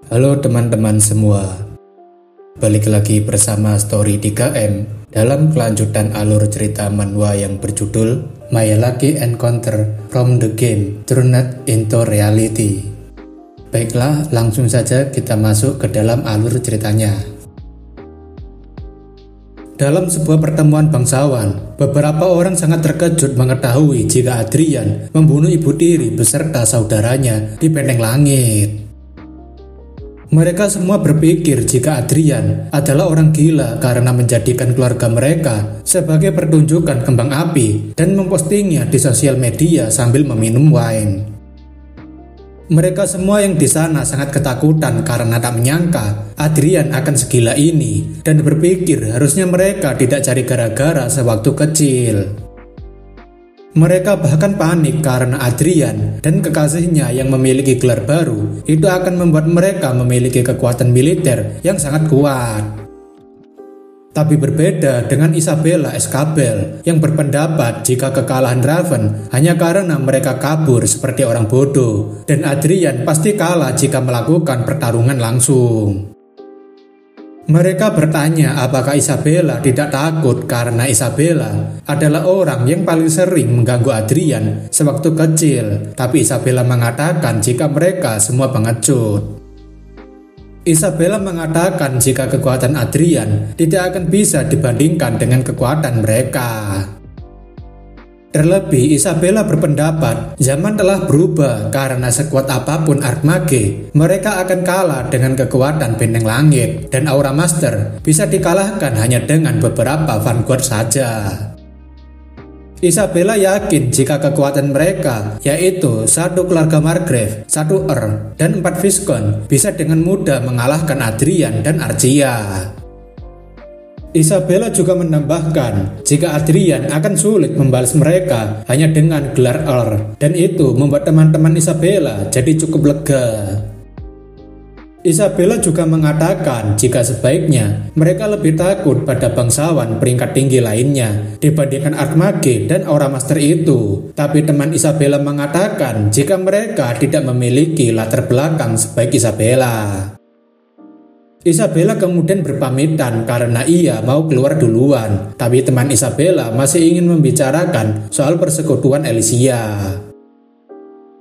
Halo teman-teman semua, balik lagi bersama Story 3M dalam kelanjutan alur cerita manhwa yang berjudul My Lucky Encounter from the Game Turned into Reality. Baiklah, langsung saja kita masuk ke dalam alur ceritanya. Dalam sebuah pertemuan bangsawan, beberapa orang sangat terkejut mengetahui jika Adrian membunuh ibu tiri beserta saudaranya di Benteng Langit. Mereka semua berpikir jika Adrian adalah orang gila karena menjadikan keluarga mereka sebagai pertunjukan kembang api dan mempostingnya di sosial media sambil meminum wine. Mereka semua yang di sana sangat ketakutan karena tak menyangka Adrian akan segila ini dan berpikir harusnya mereka tidak cari gara-gara sewaktu kecil. Mereka bahkan panik karena Adrian dan kekasihnya yang memiliki gelar baru itu akan membuat mereka memiliki kekuatan militer yang sangat kuat. Tapi berbeda dengan Isabella Escabel yang berpendapat jika kekalahan Raven hanya karena mereka kabur seperti orang bodoh dan Adrian pasti kalah jika melakukan pertarungan langsung. Mereka bertanya apakah Isabella tidak takut karena Isabella adalah orang yang paling sering mengganggu Adrian sewaktu kecil, tapi Isabella mengatakan jika mereka semua pengecut. Isabella mengatakan jika kekuatan Adrian tidak akan bisa dibandingkan dengan kekuatan mereka. Terlebih, Isabella berpendapat zaman telah berubah karena sekuat apapun Archmage, mereka akan kalah dengan kekuatan Benteng Langit dan Aura Master bisa dikalahkan hanya dengan beberapa Vanguard saja. Isabella yakin jika kekuatan mereka, yaitu 1 keluarga Margrave, 1 Earl, dan 4 Viscount bisa dengan mudah mengalahkan Adrian dan Archia. Isabella juga menambahkan jika Adrian akan sulit membalas mereka hanya dengan gelar Earl, dan itu membuat teman-teman Isabella jadi cukup lega. Isabella juga mengatakan jika sebaiknya mereka lebih takut pada bangsawan peringkat tinggi lainnya dibandingkan Archmage dan Aura Master itu. Tapi teman Isabella mengatakan jika mereka tidak memiliki latar belakang sebaik Isabella. Isabella kemudian berpamitan karena ia mau keluar duluan, tapi teman Isabella masih ingin membicarakan soal persekutuan Elysia.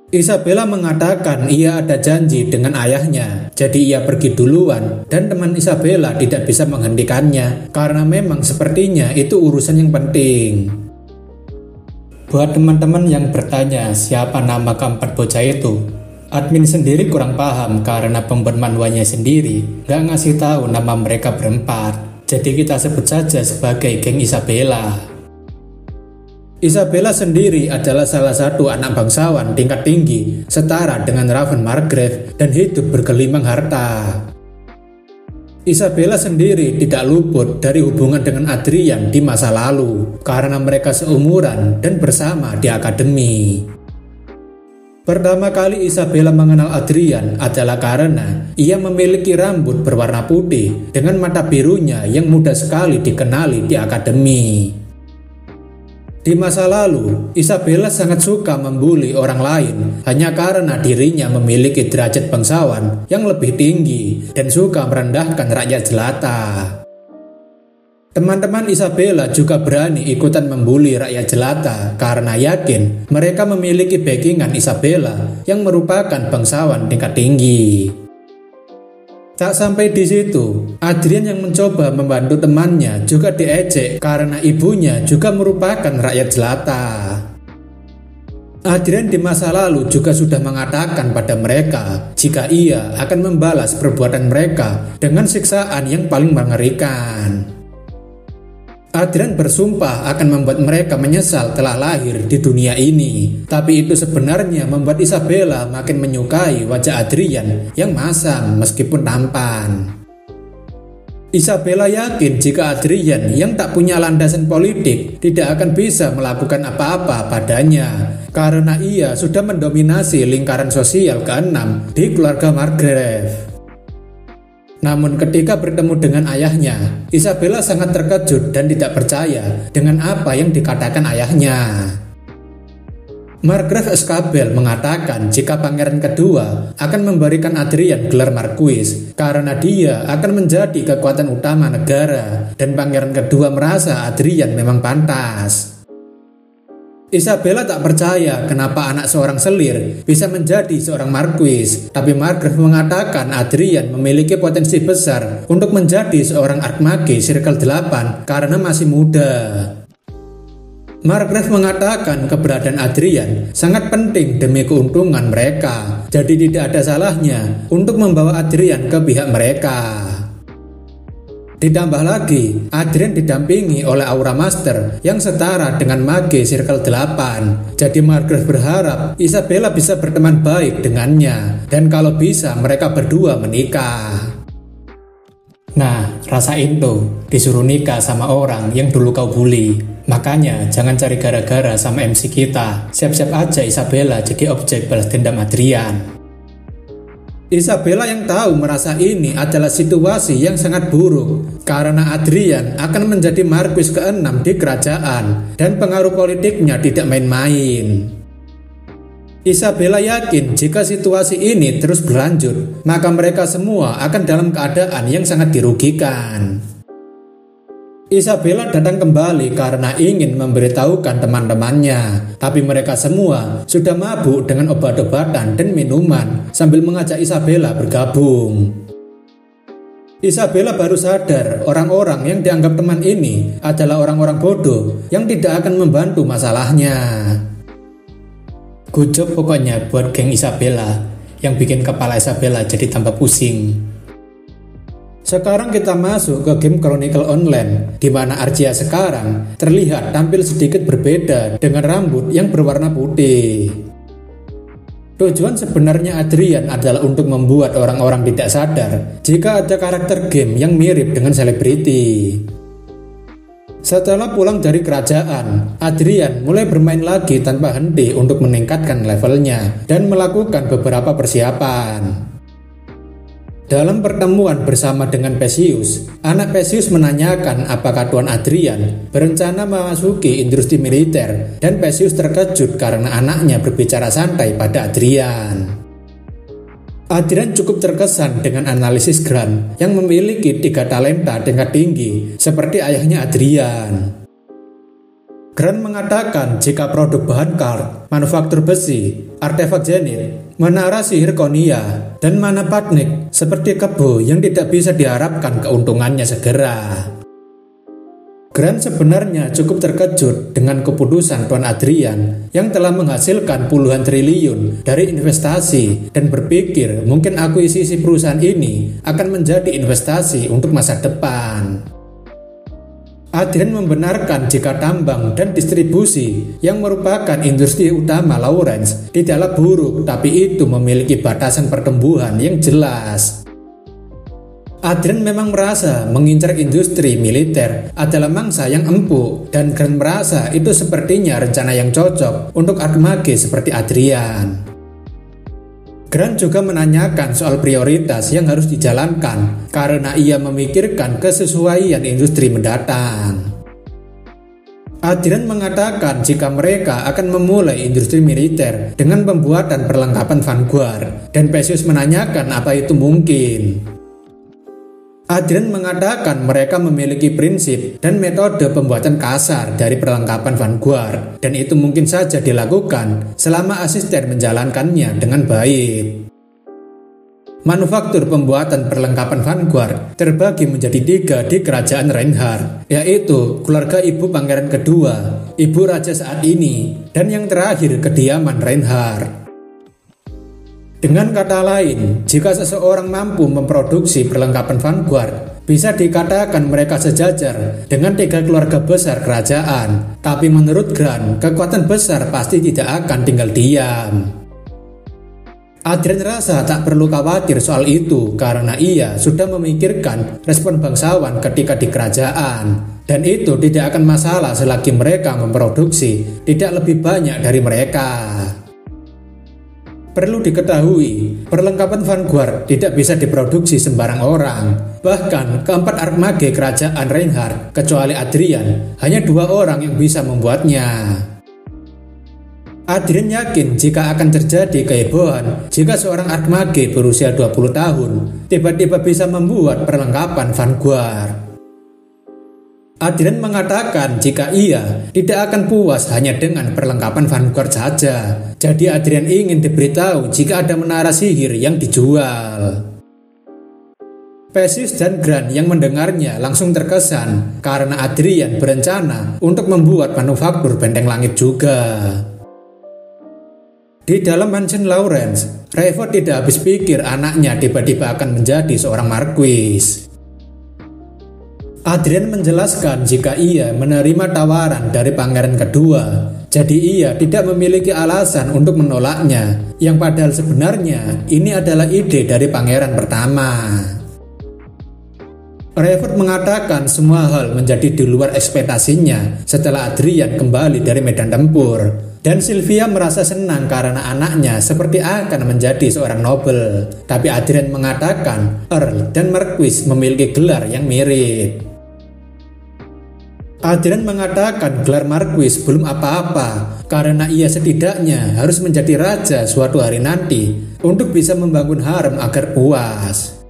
Isabella mengatakan ia ada janji dengan ayahnya, jadi ia pergi duluan dan teman Isabella tidak bisa menghentikannya karena memang sepertinya itu urusan yang penting. Buat teman-teman yang bertanya siapa nama keempat bocah itu, admin sendiri kurang paham karena pembuat manhwanya sendiri gak ngasih tahu nama mereka berempat, jadi kita sebut saja sebagai geng Isabella. Isabella sendiri adalah salah satu anak bangsawan tingkat tinggi setara dengan Raven Margrave dan hidup bergelimang harta. Isabella sendiri tidak luput dari hubungan dengan Adrian di masa lalu karena mereka seumuran dan bersama di akademi. Pertama kali Isabella mengenal Adrian adalah karena ia memiliki rambut berwarna putih dengan mata birunya yang mudah sekali dikenali di akademi. Di masa lalu, Isabella sangat suka membuli orang lain hanya karena dirinya memiliki derajat bangsawan yang lebih tinggi dan suka merendahkan rakyat jelata. Teman-teman Isabella juga berani ikutan membuli rakyat jelata karena yakin mereka memiliki backingan Isabella yang merupakan bangsawan tingkat tinggi. Tak sampai di situ, Adrian yang mencoba membantu temannya juga diejek karena ibunya juga merupakan rakyat jelata. Adrian di masa lalu juga sudah mengatakan pada mereka jika ia akan membalas perbuatan mereka dengan siksaan yang paling mengerikan. Adrian bersumpah akan membuat mereka menyesal telah lahir di dunia ini. Tapi itu sebenarnya membuat Isabella makin menyukai wajah Adrian yang masam meskipun tampan. Isabella yakin jika Adrian yang tak punya landasan politik tidak akan bisa melakukan apa-apa padanya karena ia sudah mendominasi lingkaran sosial ke-6 di keluarga Margrave. Namun ketika bertemu dengan ayahnya, Isabella sangat terkejut dan tidak percaya dengan apa yang dikatakan ayahnya. Margrave Escabel mengatakan jika pangeran kedua akan memberikan Adrian gelar Marquis karena dia akan menjadi kekuatan utama negara, dan pangeran kedua merasa Adrian memang pantas. Isabella tak percaya kenapa anak seorang selir bisa menjadi seorang Marquis, tapi Margrave mengatakan Adrian memiliki potensi besar untuk menjadi seorang Archmage Circle 8 karena masih muda. Margrave mengatakan keberadaan Adrian sangat penting demi keuntungan mereka, jadi tidak ada salahnya untuk membawa Adrian ke pihak mereka. Ditambah lagi, Adrian didampingi oleh Aura Master yang setara dengan Mage Circle 8, jadi Margrave berharap Isabella bisa berteman baik dengannya, dan kalau bisa mereka berdua menikah. Nah, rasain tuh, disuruh nikah sama orang yang dulu kau bully. Makanya jangan cari gara-gara sama MC kita. Siap-siap aja Isabella jadi objek balas dendam Adrian. Isabella yang tahu merasa ini adalah situasi yang sangat buruk karena Adrian akan menjadi Marquis ke-6 di kerajaan dan pengaruh politiknya tidak main-main. Isabella yakin jika situasi ini terus berlanjut, maka mereka semua akan dalam keadaan yang sangat dirugikan. Isabella datang kembali karena ingin memberitahukan teman-temannya, tapi mereka semua sudah mabuk dengan obat-obatan dan minuman sambil mengajak Isabella bergabung. Isabella baru sadar orang-orang yang dianggap teman ini adalah orang-orang bodoh yang tidak akan membantu masalahnya. Good job pokoknya buat geng Isabella yang bikin kepala Isabella jadi tambah pusing. Sekarang kita masuk ke game Chronicle Online, di mana Arcia sekarang terlihat tampil sedikit berbeda dengan rambut yang berwarna putih. Tujuan sebenarnya Adrian adalah untuk membuat orang-orang tidak sadar jika ada karakter game yang mirip dengan selebriti. Setelah pulang dari kerajaan, Adrian mulai bermain lagi tanpa henti untuk meningkatkan levelnya dan melakukan beberapa persiapan. Dalam pertemuan bersama dengan Perseus, anak Perseus menanyakan apakah Tuan Adrian berencana memasuki industri militer, dan Perseus terkejut karena anaknya berbicara santai pada Adrian. Adrian cukup terkesan dengan analisis Grant yang memiliki 3 talenta tingkat tinggi seperti ayahnya Adrian. Grant mengatakan jika produk bahan kart, manufaktur besi, artefak zenith, menara sihir Konia, dan mana patnik seperti kebo yang tidak bisa diharapkan keuntungannya segera. Grant sebenarnya cukup terkejut dengan keputusan Tuan Adrian yang telah menghasilkan puluhan triliun dari investasi dan berpikir mungkin akuisisi perusahaan ini akan menjadi investasi untuk masa depan. Adrian membenarkan jika tambang dan distribusi yang merupakan industri utama Lawrence tidaklah buruk, tapi itu memiliki batasan pertumbuhan yang jelas. Adrian memang merasa mengincar industri militer adalah mangsa yang empuk, dan Grant merasa itu sepertinya rencana yang cocok untuk Archmage seperti Adrian. Grant juga menanyakan soal prioritas yang harus dijalankan karena ia memikirkan kesesuaian industri mendatang. Adrian mengatakan jika mereka akan memulai industri militer dengan pembuatan perlengkapan Vanguard, dan Perseus menanyakan apa itu mungkin. Adrian mengatakan mereka memiliki prinsip dan metode pembuatan kasar dari perlengkapan Vanguard, dan itu mungkin saja dilakukan selama asisten menjalankannya dengan baik. Manufaktur pembuatan perlengkapan Vanguard terbagi menjadi 3 di kerajaan Reinhardt, yaitu keluarga ibu pangeran kedua, ibu raja saat ini, dan yang terakhir kediaman Reinhardt. Dengan kata lain, jika seseorang mampu memproduksi perlengkapan Vanguard, bisa dikatakan mereka sejajar dengan 3 keluarga besar kerajaan. Tapi menurut Grant, kekuatan besar pasti tidak akan tinggal diam. Adrian rasa tak perlu khawatir soal itu karena ia sudah memikirkan respon bangsawan ketika di kerajaan, dan itu tidak akan masalah selagi mereka memproduksi tidak lebih banyak dari mereka. Perlu diketahui, perlengkapan Vanguard tidak bisa diproduksi sembarang orang. Bahkan keempat Archmage kerajaan Reinhardt, kecuali Adrian, hanya 2 orang yang bisa membuatnya. Adrian yakin jika akan terjadi kehebohan jika seorang archmage berusia 20 tahun tiba-tiba bisa membuat perlengkapan Vanguard. Adrian mengatakan jika ia tidak akan puas hanya dengan perlengkapan Vanguard saja. Jadi Adrian ingin diberitahu jika ada menara sihir yang dijual. Perseus dan Grant yang mendengarnya langsung terkesan karena Adrian berencana untuk membuat manufaktur benteng langit juga. Di dalam mansion Lawrence, Rayford tidak habis pikir anaknya tiba-tiba akan menjadi seorang marquis. Adrian menjelaskan jika ia menerima tawaran dari pangeran kedua, jadi ia tidak memiliki alasan untuk menolaknya, yang padahal sebenarnya ini adalah ide dari pangeran pertama. Rayford mengatakan semua hal menjadi di luar ekspektasinya setelah Adrian kembali dari medan tempur. Dan Sylvia merasa senang karena anaknya seperti akan menjadi seorang nobel. Tapi Adrian mengatakan Earl dan Marquis memiliki gelar yang mirip. Adrian mengatakan gelar Marquis belum apa-apa karena ia setidaknya harus menjadi raja suatu hari nanti untuk bisa membangun harem agar puas.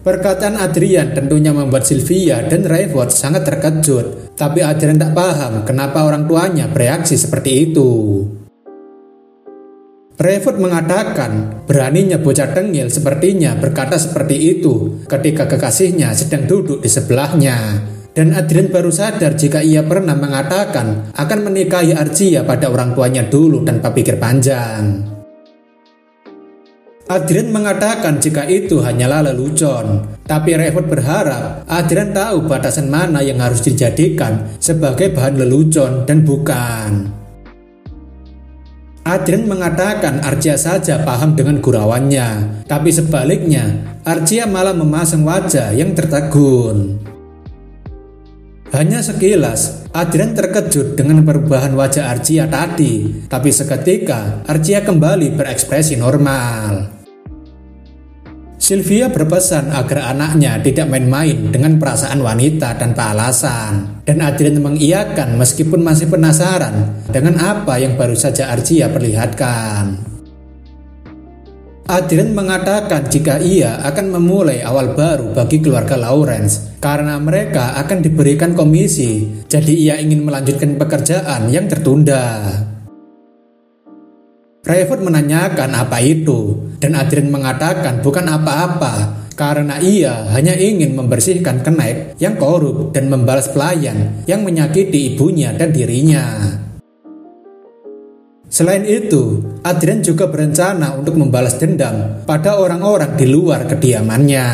Perkataan Adrian tentunya membuat Sylvia dan Rayford sangat terkejut, tapi Adrian tak paham kenapa orang tuanya bereaksi seperti itu. Rayford mengatakan beraninya bocah tengil sepertinya berkata seperti itu ketika kekasihnya sedang duduk di sebelahnya. Dan Adrian baru sadar jika ia pernah mengatakan akan menikahi Archia pada orang tuanya dulu tanpa pikir panjang. Adrian mengatakan jika itu hanyalah lelucon, tapi Rayford berharap Adrian tahu batasan mana yang harus dijadikan sebagai bahan lelucon dan bukan. Adrian mengatakan Archia saja paham dengan gurauannya, tapi sebaliknya Archia malah memasang wajah yang tertegun. Hanya sekilas, Adrian terkejut dengan perubahan wajah Archia tadi, tapi seketika Archia kembali berekspresi normal. Sylvia berpesan agar anaknya tidak main-main dengan perasaan wanita tanpa alasan, dan Adrian mengiyakan meskipun masih penasaran dengan apa yang baru saja Archia perlihatkan. Adrian mengatakan jika ia akan memulai awal baru bagi keluarga Lawrence karena mereka akan diberikan komisi, jadi ia ingin melanjutkan pekerjaan yang tertunda. Rayford menanyakan apa itu, dan Adrian mengatakan bukan apa-apa karena ia hanya ingin membersihkan kenaik yang korup dan membalas pelayan yang menyakiti ibunya dan dirinya. Selain itu, Adrian juga berencana untuk membalas dendam pada orang-orang di luar kediamannya.